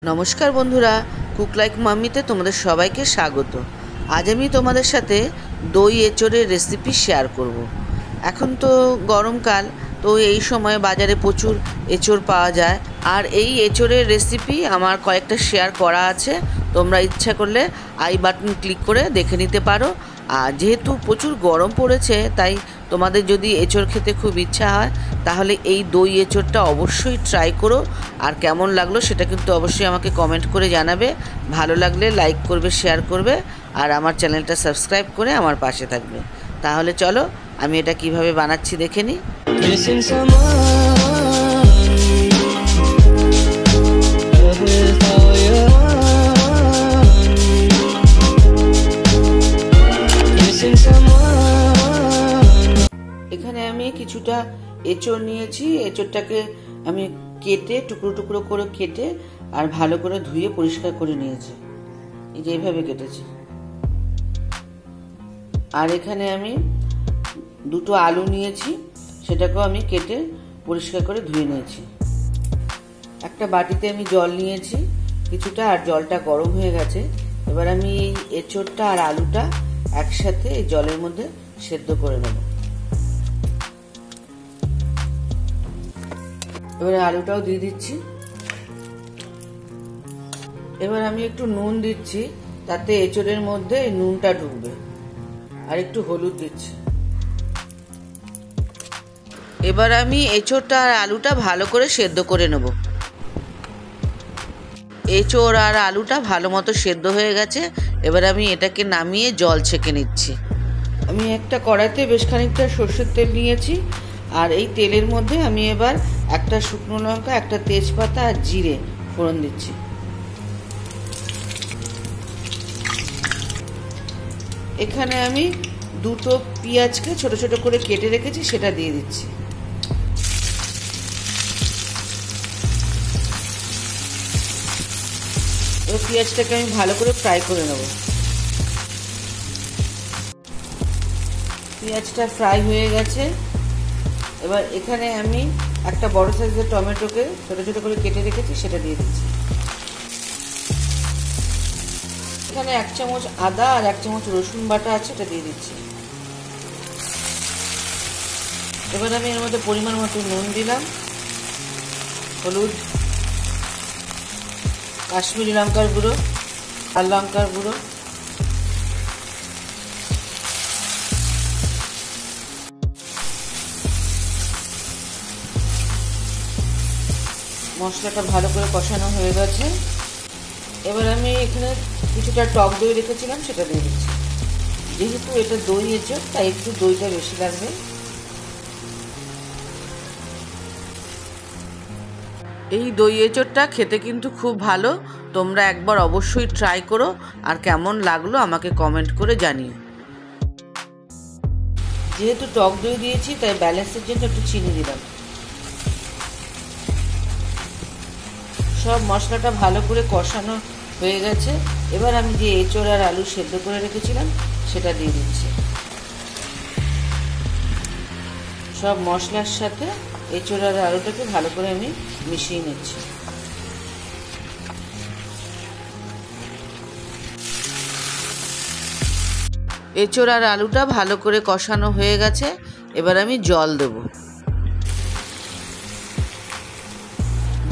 নমস্কার বন্ধুরা, cook like মাম্মিতে তোমাদের সবাইকে স্বাগত। আজ আমি তোমাদের সাথে দই এঁচোড়ের রেসিপি শেয়ার করব। এখন তো গরমকাল, তো এই সময় বাজারে প্রচুর এঁচোড় পাওয়া যায়। আর এই এঁচোড়ের রেসিপি আমার কয়েকটা শেয়ার করা আছে, তোমরা ইচ্ছা করলে আই বাটন ক্লিক করে দেখে নিতে পারো। আর যেহেতু প্রচুর গরম পড়েছে, তাই তোমাদের যদি এঁচোড় খেতে খুব ইচ্ছা হয় তাহলে এই দই এঁচোড়টা অবশ্যই ট্রাই করো। আর কেমন লাগলো সেটা কিন্তু অবশ্যই আমাকে কমেন্ট করে জানাবে। ভালো লাগলে লাইক করবে, শেয়ার করবে, আর আমার চ্যানেলটা সাবস্ক্রাইব করে আমার পাশে থাকবে। তাহলে চলো আমি এটা কিভাবে বানাচ্ছি দেখে নিই। এখানে আমি কিছুটা এঁচোড় নিয়েছি। এঁচোড়টাকে আমি কেটে টুকরো টুকরো করে কেটে আর ভালো করে ধুয়ে পরিষ্কার করে নিয়েছি। এই যে এইভাবে কেটেছি। আর এখানে আমি দুটো আলু নিয়েছি, সেটাকেও আমি কেটে পরিষ্কার করে ধুয়ে নিয়েছি। একটা বাটিতে আমি জল নিয়েছি কিছুটা, আর জলটা গরম হয়ে গেছে। এবার আমি এই এঁচোড়টা আর আলুটা একসাথে এই জলের মধ্যে সেদ্ধ করে নেব। এবারে আলুটাও দিয়ে দিচ্ছি। এবার আমি একটু নুন দিচ্ছি, তাতে এঁচোড়ের মধ্যে নুনটা ঢুকবে। আর একটু হলুদ দিচ্ছি। এবার আমি এঁচোড়টা আর আলুটা ভালো করে সেদ্ধ করে নেব। এঁচোড় আর আলুটা ভালো মতো সেদ্ধ হয়ে গেছে। এবার আমি এটাকে নামিয়ে জল ছেঁকে নিচ্ছি। আমি একটা কড়াইতে বেশ খানিকটা সরষের তেল নিয়েছি, আর এই তেলের মধ্যে আমি এবার একটা শুকনো লঙ্কা, একটা তেজপাতা আর জিরে ফোড়ন দিচ্ছি। এখানে আমি দুটো পেঁয়াজকে ছোট ছোট করে কেটে রেখেছি, সেটা দিয়ে দিচ্ছি। এবার পেঁয়াজটাকে আমি ভালো করে ফ্রাই করে নেব। পেঁয়াজটা ফ্রাই হয়ে গেছে। এবার এখানে আমি একটা বড় সাইজের টমেটোকে ছোট ছোট করে কেটে রেখেছি, সেটা দিয়ে দিচ্ছি। এখানে 1 চামচ আদা আর 1 চামচ রসুন বাটা আছে, এটা দিয়ে দিচ্ছি। এবার আমি এর মধ্যে পরিমাণ মতো নুন দিলাম, হলুদ, কাশ্মীরি লঙ্কার গুঁড়ো আর লঙ্কার গুঁড়ো, মশলাটা ভালো করে কষানো হয়ে গেছে। এবার আমি এখানে কিছুটা টক দই রেখেছিলাম, সেটা দিয়ে দিচ্ছি। যেহেতু এটা দই এঁচোড়, তাই একটু দইটা বেশি লাগবে। এই দই এঁচোড়টা খেতে কিন্তু খুব ভালো, তোমরা একবার অবশ্যই ট্রাই করো। আর কেমন লাগলো আমাকে কমেন্ট করে জানিও। যেহেতু টক দই দিয়েছি, তাই ব্যালেন্সের জন্য একটু চিনি দিলাম। সব মশলাটা ভালো করে কষানো হয়ে গেছে। এবার আমি যে এঁচোড় আর আলু সেদ্ধ করে রেখেছিলাম, সেটা দিয়ে দিচ্ছি। সব মশলার সাথে এঁচোড় আর আলুটাকে ভালো করে আমি মিশিয়ে নিচ্ছি। এঁচোড় আর আলুটা ভালো করে কষানো হয়ে গেছে। এবার আমি জল দেব।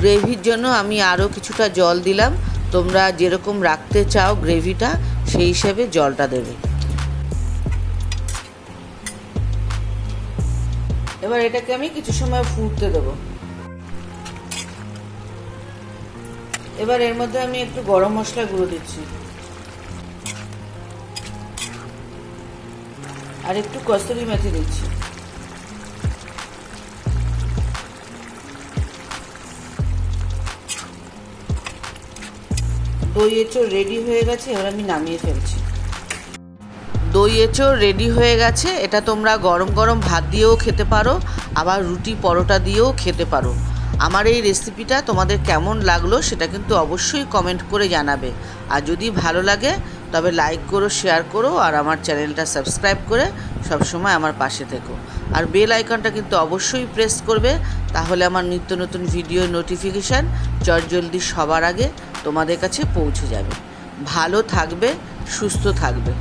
গ্রেভির জন্য আমি আরও কিছুটা জল দিলাম। তোমরা যেরকম রাখতে চাও গ্রেভিটা, সেই হিসাবে জলটা দেবে। এবার এটাকে আমি কিছু সময় ফুটতে দেব। এবার এর মধ্যে আমি একটু গরম মশলা গুঁড়ো দিচ্ছি, আর একটু কসুরি মেথি দিচ্ছি। দই এঁচোড় রেডি হয়ে গেছে। এবার আমি নামিয়ে ফেলছি। দই এঁচোড় রেডি হয়ে গেছে। এটা তোমরা গরম গরম ভাত দিয়েও খেতে পারো, আবার রুটি পরোটা দিয়েও খেতে পারো। আমার এই রেসিপিটা তোমাদের কেমন লাগলো সেটা কিন্তু অবশ্যই কমেন্ট করে জানাবে। আর যদি ভালো লাগে তবে লাইক করো, শেয়ার করো, আর আমার চ্যানেলটা সাবস্ক্রাইব করে সবসময় আমার পাশে থেকো। আর বেল আইকনটা কিন্তু অবশ্যই প্রেস করবে, তাহলে আমার নিত্য নতুন ভিডিও নোটিফিকেশান চটজলদি সবার আগে তোমাদের কাছে পৌঁছে যাবে। ভালো থাকবে, সুস্থ থাকবে।